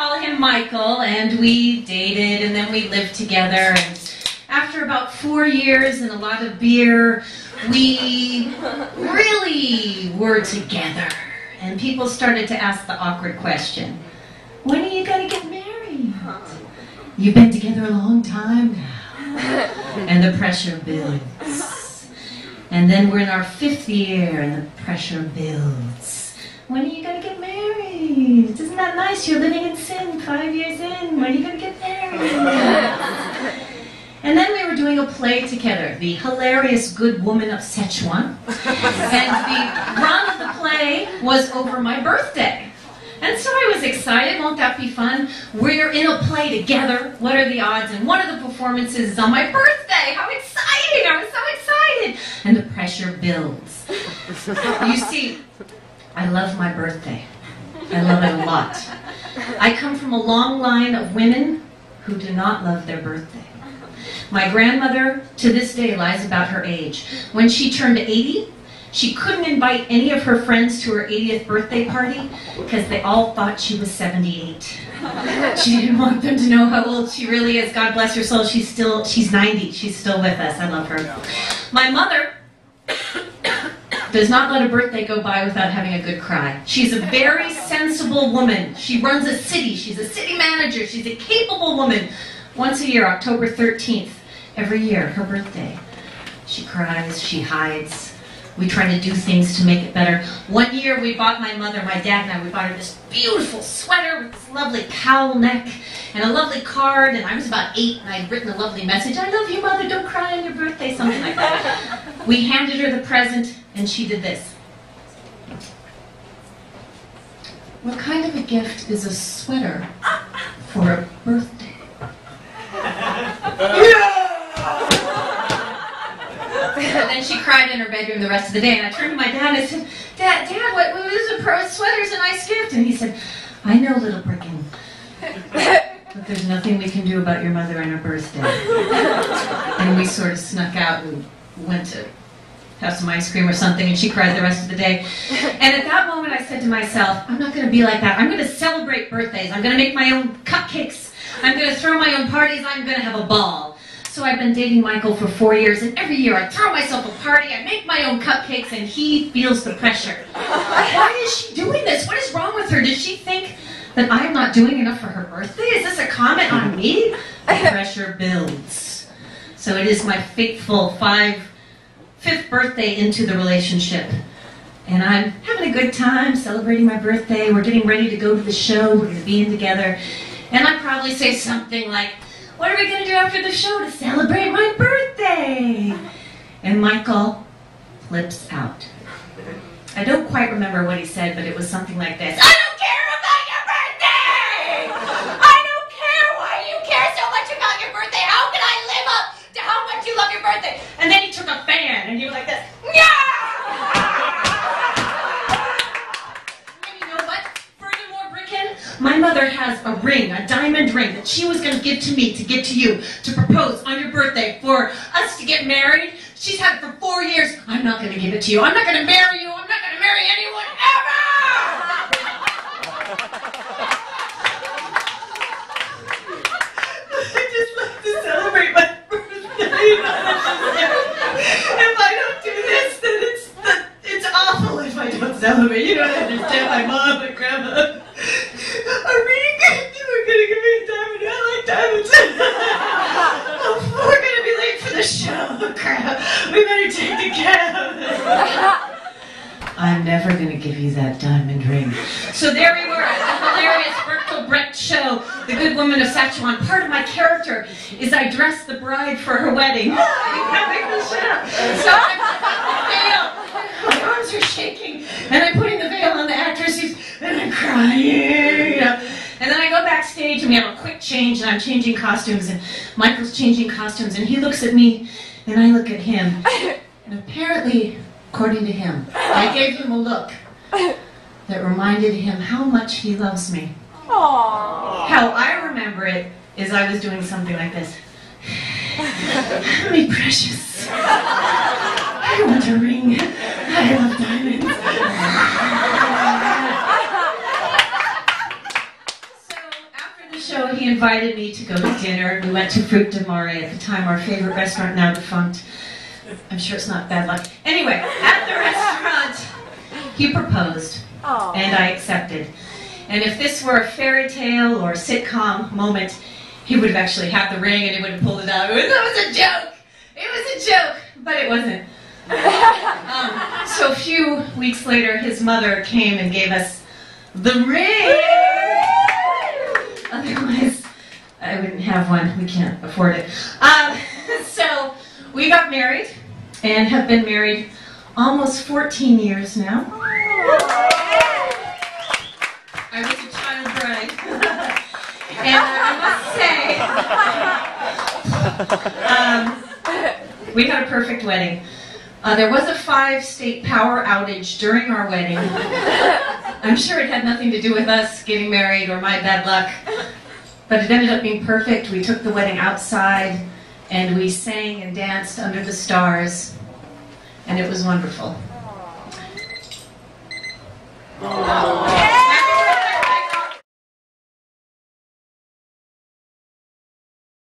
Call him Michael, and we dated, and then we lived together. And after about 4 years and a lot of beer, we really were together. And people started to ask the awkward question, when are you going to get married? You've been together a long time now. And the pressure builds. And then we're in our 5th year, and the pressure builds. When are you going to get married? Isn't that nice? You're living in sin 5 years in. When are you going to get married? And then we were doing a play together, The Hilarious Good Woman of Szechuan. And the run of the play was over my birthday. And so I was excited. Won't that be fun? We're in a play together. What are the odds? And one of the performances is on my birthday. How exciting! I was so excited. And the pressure builds. You see, I love my birthday. I love it a lot. I come from a long line of women who do not love their birthday. My grandmother, to this day, lies about her age. When she turned 80, she couldn't invite any of her friends to her 80th birthday party because they all thought she was 78. She didn't want them to know how old she really is. God bless her soul. She's 90. She's still with us. I love her. My mother does not let a birthday go by without having a good cry. She's a very sensible woman. She runs a city. She's a city manager. She's a capable woman. Once a year, October 13th, every year, her birthday. She cries, she hides. We try to do things to make it better. One year we bought my dad and I, we bought her this beautiful sweater with this lovely cowl neck and a lovely card, and I was about 8 and I'd written a lovely message, I love you, Mother, don't cry on your birthday, something like that. We handed her the present and she did this. What kind of a gift is a sweater for a birthday? And then she cried in her bedroom the rest of the day, and I turned to my dad and I said, Dad, what was a sweater's a nice gift? And he said, I know, little Bricken, but there's nothing we can do about your mother and her birthday. And we sort of snuck out and went to have some ice cream or something, and she cried the rest of the day. And at that moment I said to myself, I'm not going to be like that. I'm going to celebrate birthdays. I'm going to make my own cupcakes. I'm going to throw my own parties. I'm going to have a ball. So I've been dating Michael for 4 years, and every year I throw myself a party, I make my own cupcakes, and he feels the pressure. Why is she doing this? What is wrong with her? Does she think that I'm not doing enough for her birthday? Is this a comment on me? The pressure builds. So it is my fateful 5th birthday into the relationship. And I'm having a good time celebrating my birthday. We're getting ready to go to the show. We're going to be in together. And I probably say something like, what are we going to do after the show to celebrate my birthday? And Michael flips out. I don't quite remember what he said, but it was something like this. I don't care about your birthday! I don't care why you care so much about your birthday. How can I live up to how much you love your birthday? And then he took a fan and he was like this. Yeah! My mother has a ring, a diamond ring, that she was going to give to me, to give to you, to propose on your birthday, for us to get married. She's had it for 4 years. I'm not going to give it to you. I'm not going to marry you. I'm not going to marry anyone ever! I just like to celebrate my birthday. If I don't do this, then it's awful if I don't celebrate. You don't understand. My mom and grandma are really good. You were going to give me a diamond. I like diamonds. Oh, we're going to be late for the show. Crap. We better take the cab. I'm never going to give you that diamond ring. So there we were at the hilarious Bertolt Brecht show, The Good Woman of Szechuan. Part of my character is I dress the bride for her wedding. So I'm putting the veil. My arms are shaking. And I'm putting the veil on the actress and I'm crying, you know. And then I go backstage and we have a quick change and I'm changing costumes and Michael's changing costumes and he looks at me and I look at him. And apparently, according to him, I gave him a look that reminded him how much he loves me. Aww. How I remember it is I was doing something like this. Me precious. I want a ring. I love diamonds. So the show, he invited me to go to dinner, and we went to Fruit de Mare, at the time our favorite restaurant, now defunct. I'm sure it's not bad luck. Anyway, at the restaurant, he proposed, and I accepted. And if this were a fairy tale or sitcom moment, he would have actually had the ring and he would have pulled it out. That was a joke! It was a joke! But it wasn't. So a few weeks later, his mother came and gave us the ring! Otherwise, I wouldn't have one. We can't afford it. So we got married and have been married almost 14 years now. I was a child bride. And I must say, we had a perfect wedding. There was a 5-state power outage during our wedding. I'm sure it had nothing to do with us getting married or my bad luck. But it ended up being perfect. We took the wedding outside and we sang and danced under the stars. And it was wonderful.